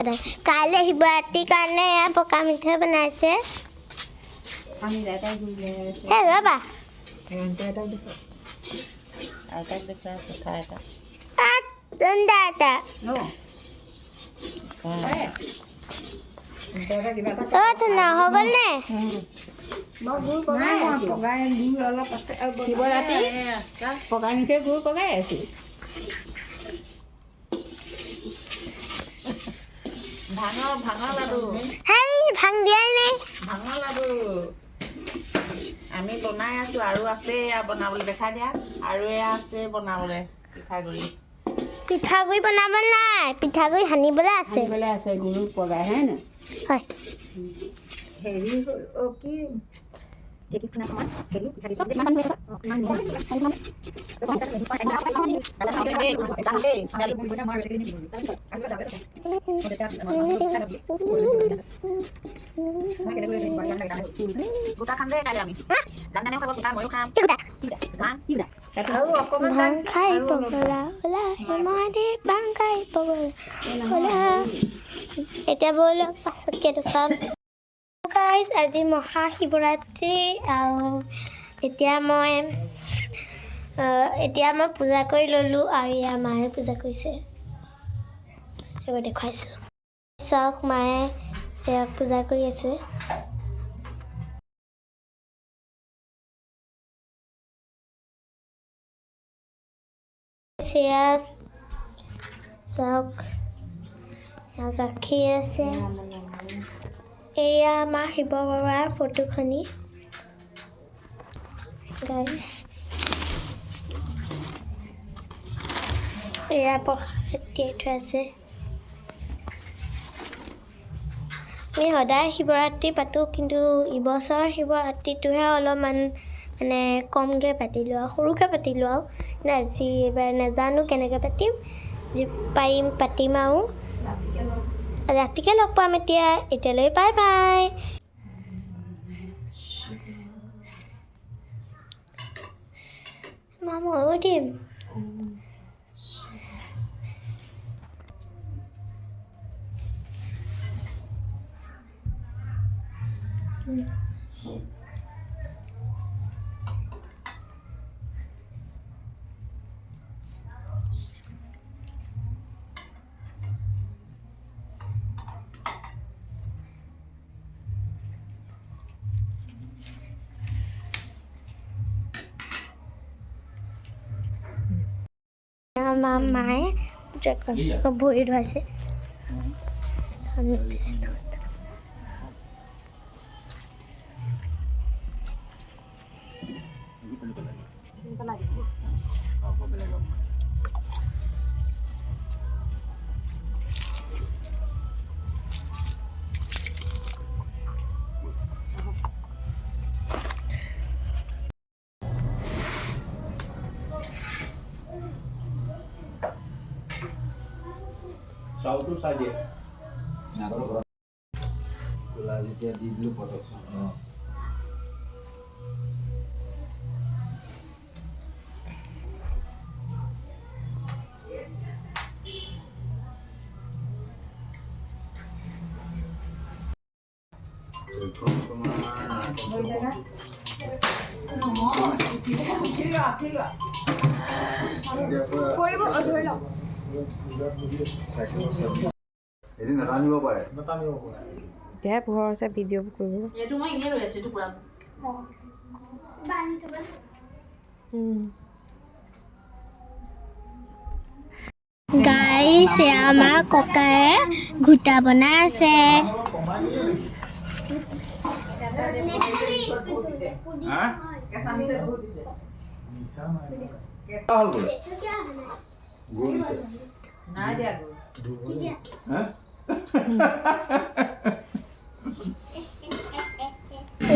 কাইলৈ শিৱৰাত্ৰিৰ কাৰণে পকা মিঠৈ বনাইছে। ৰ'বা পকা মিঠৈ গুৰ পগাই আছো। ভাঙৰ লাডু ভাং দিয়াই নাই। ভাঙৰ লাডু আমি বনাই আছো আৰু আছে বনাবলৈ দেখাই দিয়া আৰু এয়া আছে বনাবলৈ পিঠাগুড়ি বনাব নাই, পিঠাগুড়ি সানিবলৈ আছে গুৰ পগাই হয় নাই হয়। হেৰি কি এতিয়া ব'লক পাছতকৈ দোকান। আজি মহাশিৱৰাত্ৰি আৰু এতিয়া মই পূজা কৰি ল'লোঁ আৰু ইয়াৰ মায়ে পূজা কৰিছে। এইবাৰ দেখুৱাইছোঁ চাওক, মায়ে ইয়াক পূজা কৰি আছে। চাওক গাখীৰ আছে। এয়া আমাৰ শিৱ বাবাৰ ফটোখনি গাইছ। এয়া প্ৰসাদ তিয়াই থোৱা আছে। আমি সদায় শিৱৰাত্ৰি পাতোঁ, কিন্তু এইবছৰ শিৱৰাত্ৰিটোহে অলপমান মানে কমকৈ পাতিলোঁ আৰু সৰুকৈ পাতিলোঁ আৰু কিন্তু আজি এইবাৰ নাজানো কেনেকৈ পাতিম। যি পাৰিম পাতিম আৰু ৰাতিকৈ লগ পাম। এতিয়ালৈ বাই বাই। ময়ো দিম। আমাৰ মায়ে ভৰি ধুৱাইছে। চাউলটো চাই দিয়ে কোলা যেতিয়া দি দিলোঁ প্ৰডাকশ্যন এদিন নাটানিব পাৰে। এতিয়া পোহৰ আছে ভিডিঅ' কৰিব। গাইছ, আমাৰ ককায়ে ঘোটা বনাই আছে।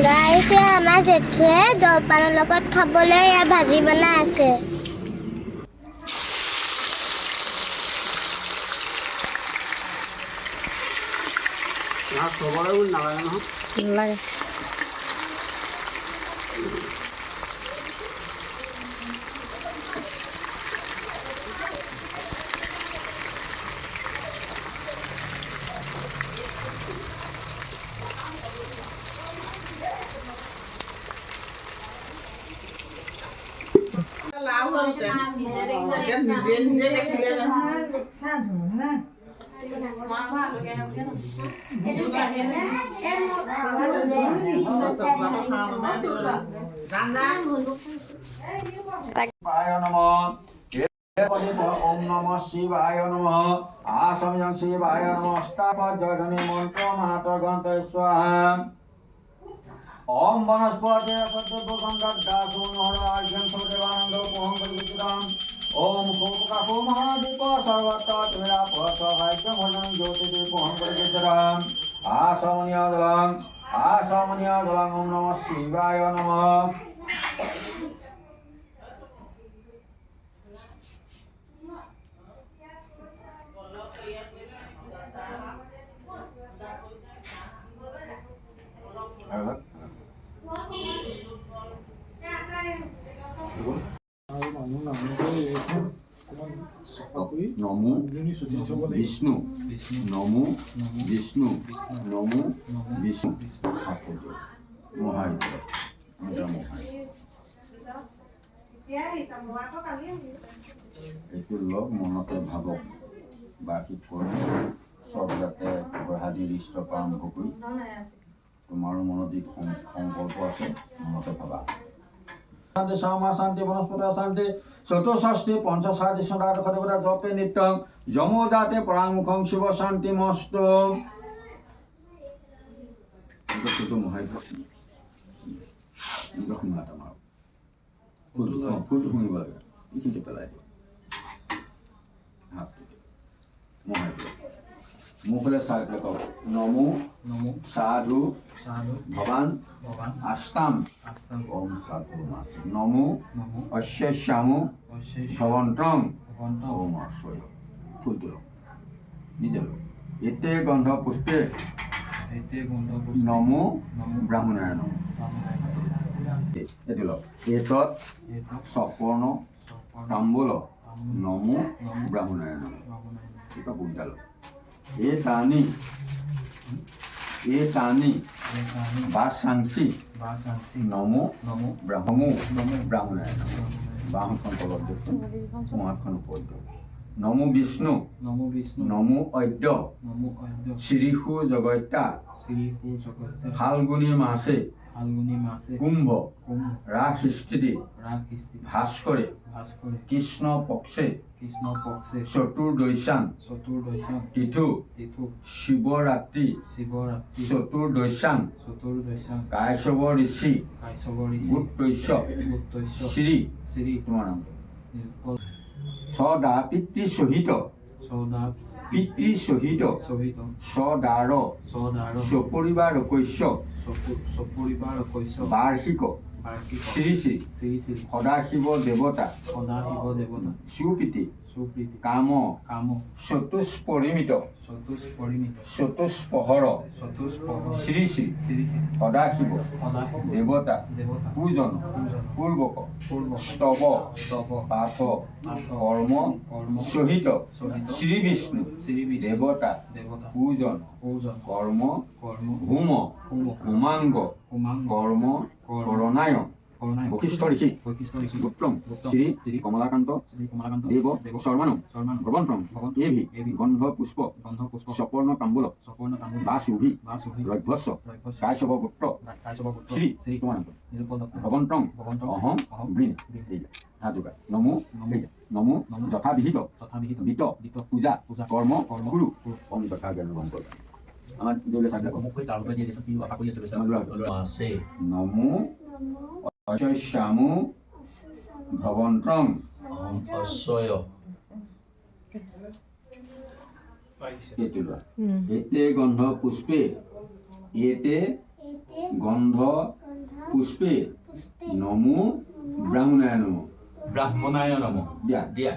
গাইছ, আমাৰ জেঠুৱে জলপানৰ লগত খাবলৈ এয়া ভাজি বনাই আছে। নালাগে। এতিয়া নিজে নিজে দেখিলে নহয় शिवाय नमः ओम नमः शिवाय नमः आसमयं शिवाय नमः अष्टापजधने मंत्र महातगंत स्वाहा ओम वनस्पति सत्यपुगंधर्दासुनहराज्यं सुदेवानंद पोहंगलितम ओम कोपकाको महादीप सर्वत्र त्रिरापसहाय्यं भजनं ज्योतिदीप पोहंगलितम आसमनीयदलं ओम नमः शिवाय नमः नमो विष्णु नमो विष्णु नमो विष्णु এইটো লগ মনতে ভাবক বাকী কৰি সব যাতে গ্ৰহাদি ৰিষ্টৰ পৰা আৰম্ভ কৰি তোমাৰো মনত যি সংকল্প আছে মনতে ভাবা শান্তি শামা শান্তি বনস্পতি শান্তি চতুষষ্ঠি পঞ্চষাঠি সদাদশ দেৱতা জপে নিত্যং যমো যাতে পৰাংমুখং শিৱ শান্তি মস্ত ছোটো মহাভ্য শুনা তোমাৰ ফুলটো শুনিব লাগে এইখিনিতে পেলাই দিওঁ মহাভ্য মুখলে চাই পেলাই কওক নমো নমো সাধু সাধু ভৱান ভৱান আস্তাম আস্তাম ওম সাধু মাস নমো নমো অশ্বশ্যামু ভৱন্তং ভৱন্তং ওম অশ্বয় ফুলটো নিজে এতে গন্ধ পুষ্পে নমো ব্ৰাহ্মণায় নমো এইটো লওক এতত সপৰ্ণ তাম্বুল নমো ব্ৰাহ্মণায় নমো এটা বুদ্ধাল এতানি বাসাংসি নমো নমো ব্ৰাহ্মণায় বাহনখন তলত দিয়কচোন মহাখন ওপৰত দিয়ক নমো বিষ্ণু নমো অদ্য শ্রীহু জগত্যা ফাল্গুনী মাসে কুম্ভ রাখিস্থিতি ভাস্করে কৃষ্ণ পক্ষে চতুর্দশাং তিথু শিবরাত্রি চতুর্দশাং কাশ্যপ ঋষি গুপ্তৈশ্য শ্রী তোমার নাম সদা পিতৃসহিত সদার সপরিবার কৈশ্য বার্ষিক শ্রী শ্রী সদাশিব দেবতা সুপ্রীতি কাম চতুষ্পরিমিত চতুষ্পহর শ্রী শ্রী সদাশিব দেবতা পূজন পূর্বক স্তব পাঠ কর্ম সহিত শ্রী বিষ্ণু দেবতা পূজন কর্ম হোম হোমাঙ্গ কর্ম করণায় বশিষ্ঠ ঋষি গুপ্তম শ্রী কমলাকান্ত দেব শর্মানম ভবন্তম এভি গন্ধ পুষ্প সপর্ণ তাম্বুল বা শুভি রভ্যস্ব কাশ্যপ গুপ্ত শ্রী তোমানন্দ ভবন্তম অহম বৃণ হাত যোগা নমো নমো যথাবিহিত বিত পূজা কর্ম গুরু ওম তথা জ্ঞান বন্ধ আমার দেউলে সাথে মুখই তালুকা দিয়ে দিছো কি আশা কৰি আছে নমো অশ্বশ্যামু ভৱন্তং অশ্বয় এতে গন্ধ পুষ্পে এতে গন্ধ পুষ্পে নমো ব্ৰাহ্মণায় নমো ব্ৰাহ্মণায় নমো দিয়া দিয়া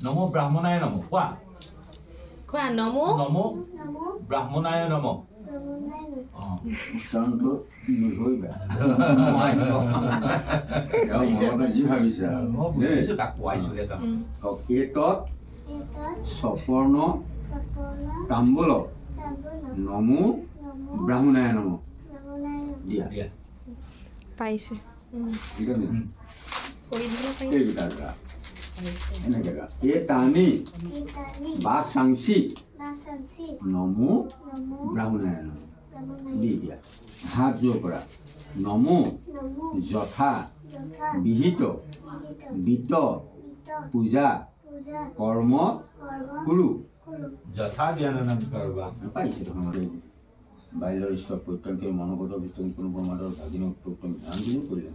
নমো ব্ৰাহ্মণায় নমো কোৱা নমো নমো ব্ৰাহ্মণায় নমো উচ্চাৰণটো নহৈবা যি ভাবিছা এতত সপৰ্ণ তাম্বুল নমো ব্ৰাহ্মণায় নমো দিয়া পাইছে ঠিক আছে এইকেইটা এনেকৈ গা এটানি বা চাংচি নমো ব্ৰাহ্মণায় নমঃ দি দিয়া হাত জোৰ কৰা নমো যথা বিহিত বিত পূজা কৰ্ম কুৰু যথা জ্ঞাননম কৰ্বা পাইছে তোমাৰ বাল্যৰ ঈশ্বৰ প্ৰত্যেকে মনোগত বিস্তৃত কোনো প্ৰমাদৰ ভাগিনী উত্তম ধ্যান দিও কৰিলে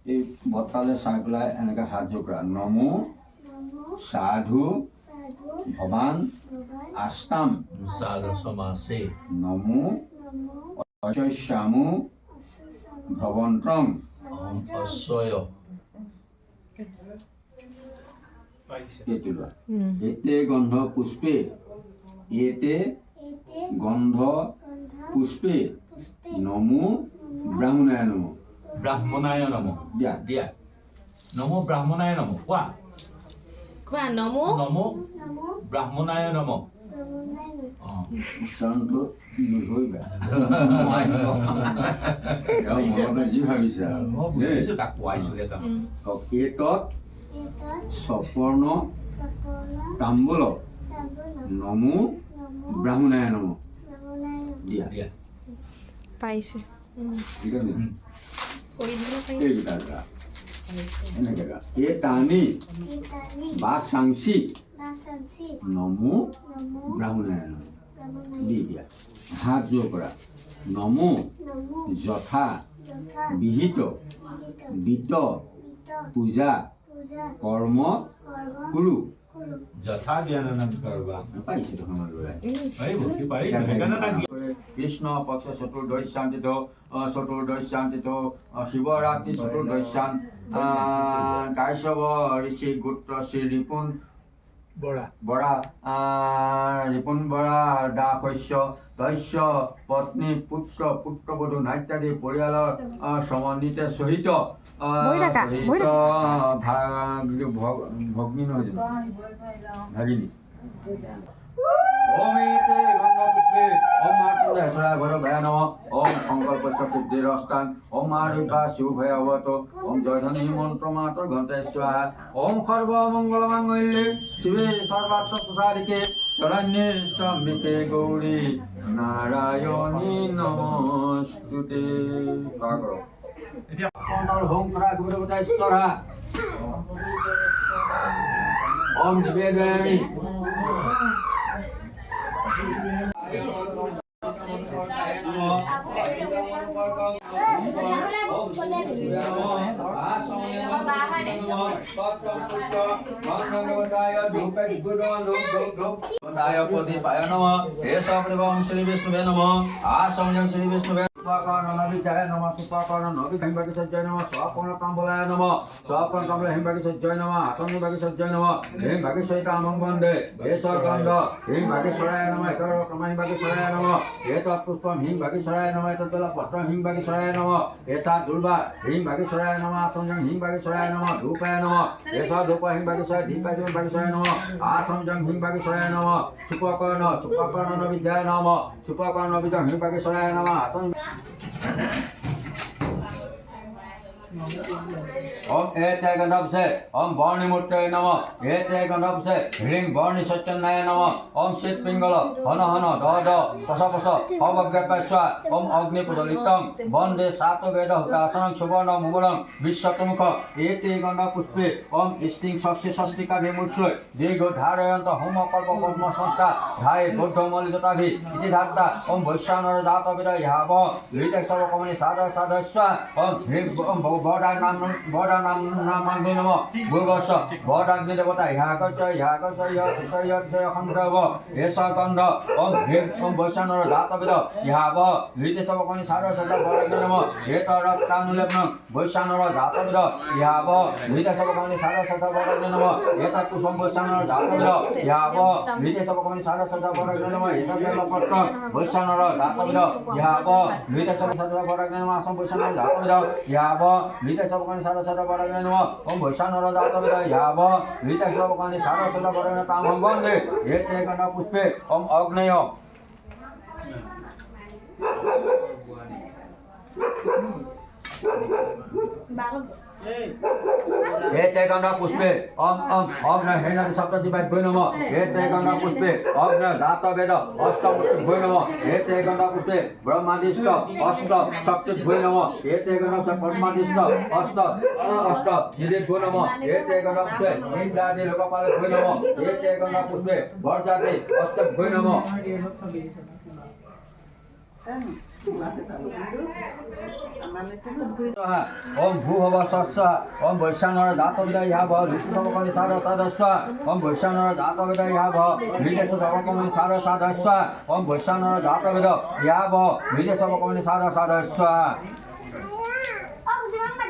এই বৰ্তালে চাই পেলাই এনেকৈ হাত জোৰ কৰা নমো সাধু ভৱান আস্তাম সাধু সমাসে নমো অচস্যামু ভ্ৰৱন্ত্ৰং অহম অশ্বয় এইটো লোৱা এতে গন্ধ পুষ্পে এতে গন্ধ পুষ্পে নমো ব্ৰাহ্মণায় নমঃ ব্ৰাহ্মণায় নমঃ দিয়া দিয়া নমো ব্ৰাহ্মণায় নমঃ কোৱা নমো নমো ব্ৰাহ্মণায় নমঃ উচ্চাৰণটো নধৰিবা মনতে যি ভাবিছা মই বুজিছোঁ তাক কোৱাইছোঁ এতত সপৰ্ণ তাম্বুল নমো ব্ৰাহ্মণায় নমঃ দিয়া দিয়া পাইছে ঠিক আছে কৰি দিলে চাগে এইকেইটা গা এনেকৈ গা এটানি বা চাংচি নমো ব্ৰাহ্মণায় নমঃ দি দিয়া হাত জোৰ কৰা নমো যথা বিহিত বিত পূজা কৰ্ম কুৰু যথা জ্ঞাননম কৰ্বা পাইছে তোমাৰ ল'ৰাই এই ভক্তি পাৰি সেইকাৰণে তাক কৃষ্ণ পক্ষ চতুৰ্দশ্যান্তিত চতুৰ্দশ্যান্তিত শিৱৰাত্ৰি চতুৰ্দশ্যান কাশ্যপ ঋষি গোত্ৰ শ্ৰী ৰিপুণ বৰা ৰিপুণ বৰা দাসস্য দস্য পত্নী পুত্ৰ পুত্ৰবধূ নাইত্যাদি পৰিয়ালৰ সমন্বিতে সহিত ভগ্নী নহয় জানো ভাগিনী ओम एते गंगापुत्रे ओम मातृ हसरा भर भय नमः ओम संकल्प सिद्धिरस्तान ओम आरुपा शिव भय अवतो ओम जयधनी मंत्र मात्र घंटे स्वाहा ओम सर्व मंगल मांगल्ये शिवे सर्वार्थ सुसारिके शरण्ये स्तंभिके गौरी नारायणी नमोस्तुते कागरो এতিয়া কণ্ঠৰ হোম কৰা গুৰুদেৱতা ঈশ্বৰা ओम निवेदयामि प्रदीपाय नमः हे सप्रिवं श्री विष्णुवे नमः आसमयं श्री विष्णुवे नमः सुपाकर्ण नभिंबकी सज्जय नमः स्वर्ण तांबुलाय नमः स्वर्ण तांबुल हिंबकी सज्जय नमः आसनि बकी सज्जय नमः हिंबकी सहितामं वन्दे हे सगंध हिंबकी सराय नमः एकर क्रम हिंबकी सराय नमः हे तत्पुष्पम हिंबकी सराय नमः तत्तल पत्र हिंबकी सराय नमः हे सा दुर्वा हिंबकी सराय नमः आसंजं हिंबकी सराय नमः धूपाय नमः हे सा धूप हिंबकी सराय दीपाय हिंबकी सराय नमः आसंजं हिंबकी सराय नमः सुपकर्ण विद्याय नमः सुपकर्ण विद्या हिंबकी सराय नमः आसंजं ओम एते गंधप से ओम वर्णि मूर्ते नमः एते गंधप से ह्रीं वर्णि सत्यनाय नमः ओम शीत पिंगल हन हन द द पस पस अवज्ञापस्वा ओम अग्नि प्रज्वलितं वन्दे सात वेद हुतासनं सुवर्ण मुगलं विश्वतमुख एते गंध पुष्पे ओम स्त्रीं षष्ठी षष्टिका विमुष्य दीर्घ धारयन्त होम कल्प पद्म संस्था धाय बुद्ध मलिजताभि इति धात्ता ओम वैश्वानर जात विद याव लिते सर्वकमनि साध साधस्वा ओम ह्रीं ओम बड़ा नाम नामाग्नि नमः भूर्भस्व बड़ाग्नि देवता ह्याकस्य खंडव एषा गंध ओम ह्रीं ओम वैश्वानर जातविद याव लिते सर्वकमनि साध साध बड़ाग्नि नमः एतरक्तानुलेपनं वैश्वानर जातविद याव लिते सर्वकमनि साध साध बड़ाग्नि नमः एतत्पुष्पं वैश्वानर जातविद याव लिते सर्वकमनि साध साध बड़ाग्नि नमः एतत्पत्रं वैश्वानर जातविद याव लिते सर्व साध बड़ाग्नि नमः असं वैश्वानर जातविद याव लिते सबकानि सारा सारा बड़ाग्नि नमः ओम वैश्वानर जातविद याव लिते सबकानि सारा सारा बड़ाग्नि तामं वन्दे एते गंध पुष्पे ओम अग्नय एते गंगा पुष्पे ओम ओम अग्न हेनरि सप्तति भ्यो नमः एते गंगा पुष्पे अग्न जात वेद अष्टमुखी भ्यो नमः एते गंगा पुष्पे ब्रह्मादिष्ट अष्ट शक्ति भ्यो नमः एते गंगा पुष्पे ब्रह्मादिष्ट अष्ट अष्ट निधि भ्यो नमः एते गंगा पुष्पे इंद्रादि लोकपाल भ्यो नमः एते गंगा पुष्पे वर्जादि अष्ट भ्यो नमः ओम भूभव स्व ओम वैश्वानर जात विदय भव ऋतुसवकमि सार साधस्व ओम वैश्वानर जात विदय भव विदेशसवकमि सार साधस्व ओम वैश्वानर जात विदय भव विदेशसवकमि सार साधस्व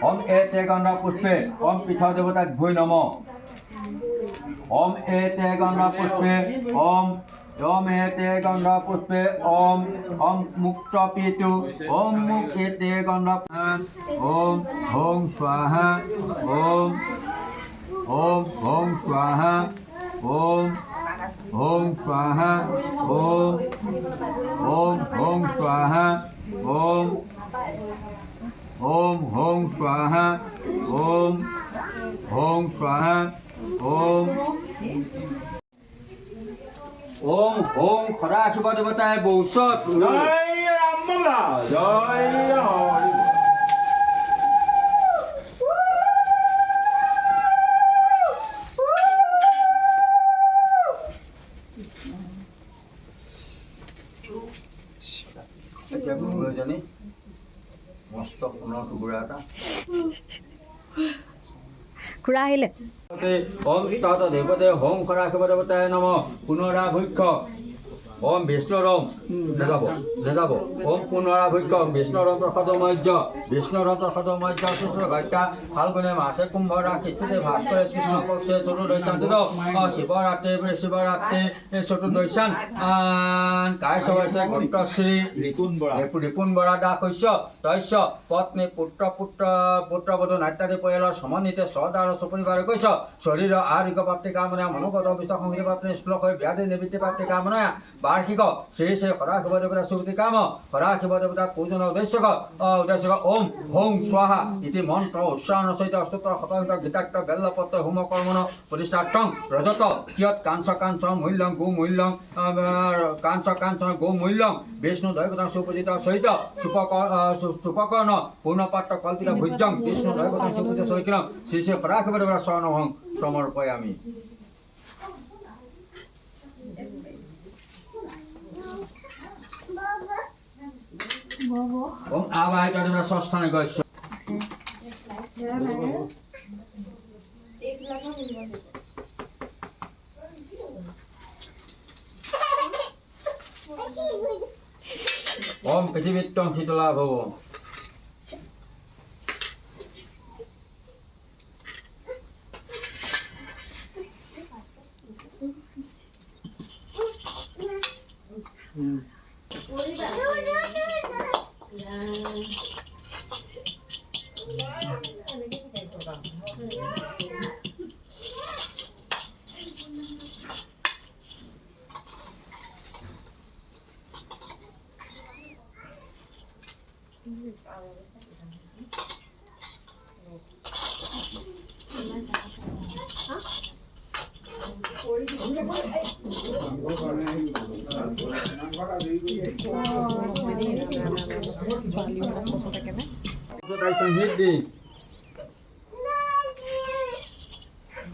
ओम एते गंगा पुष्पे ओम पीठ देवता भूय नमः ओम एते गंगा पुष्पे ओम एते गंगा पुष्पे ओम ओम मुक्त पीतु ओम एते गंगा ओम ओम स्वाहा ओम ओम ओम स्वाहा ओम ओम स्वाहा ओम ओम ओम स्वाहा ओम ओम ओम स्वाहा ओम ओम स्वाहा ओम ओम ओम खरा शिव देवताय बौसत জয় রামমঙ্গলা জয় হরি এতিয়া গুৰুজনী মস্ত সোণৰ টুকুৰা এটা খুৰা আহিলে ओम तत् देवते होम खरा शिव देवताय नमः पुनराभिक्ष ओम विष्णुरम नेजाब ओम पुनराभिक्ष विष्णुरम प्रसादमय्य विष्णुरम प्रसादमय्य शुश्र गत्या फाल्गुने मासे कुंभ राक्षिते भास्कर कृष्ण पक्षे चतुर्दशान शिवरात्रि शिवरात्रि चतुर्दशान काय सवर्षे गंतश्री रिपुन बरा दास्य तस्य पत्नी पुत्र पुत्रवधू नाट्यादि परियाলৰ সমন্বিতে সদ আৰু সপৰিবাৰে কৈছ শৰীৰ আৰোগ্য প্ৰাপ্তি কামনা মনোগত অৱস্থা সংগীত প্ৰাপ্তি শ্লোক হৈ ব্যাধি নিবৃত্তি প্ৰাপ্তি কামনা বাৰ্ষিক শ্ৰী শ্ৰী হৰা শিৱ দেৱতা সুবৃত্তি কাম হৰা শিৱ দেৱতা পূজন উদ্দেশ্যক ওম হোং স্বাহা ইতি মন্ত্ৰ উচ্চাৰণ সহিত অস্তোত্তৰ শতহিত গীতাক্ত বেল্লপত্ৰ হোম কৰ্মণ প্ৰতিষ্ঠাৰ্থং ৰজত কিয়ত কাঞ্চ মূল্যং গো মূল্যং কাঞ্চ গো মূল্যং বিষ্ণু দৈবতা সুপূজিত সহিত সুপকৰ্ণ পূৰ্ণপাত্ৰ কল্পিত ভুজ্যং বিষ্ণু দৈবতা সুপূজিত সহিত শ্ৰী শ্ৰী হৰা শিৱ দেৱতা শৰণহং সমৰ্পয়ামি ओम आवाहित देवता स्वस्थाने गच्छ ओम पृथिवीत्वं शीतला भव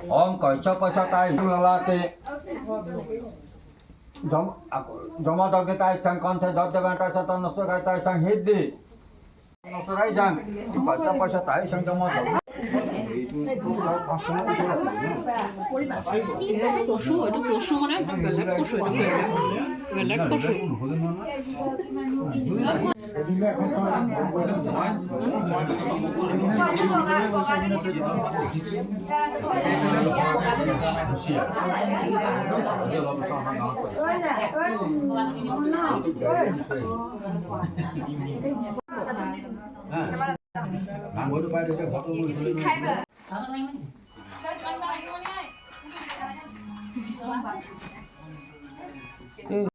ओम कैच पछताय ललाते जमदग्यताय संकंठे दद्यवंताय सतनस्तगायताय संहिद्दि नस्तगाय जान कैच पछताय संगमद নামঘৰটো পাই দিছে ঘৰটো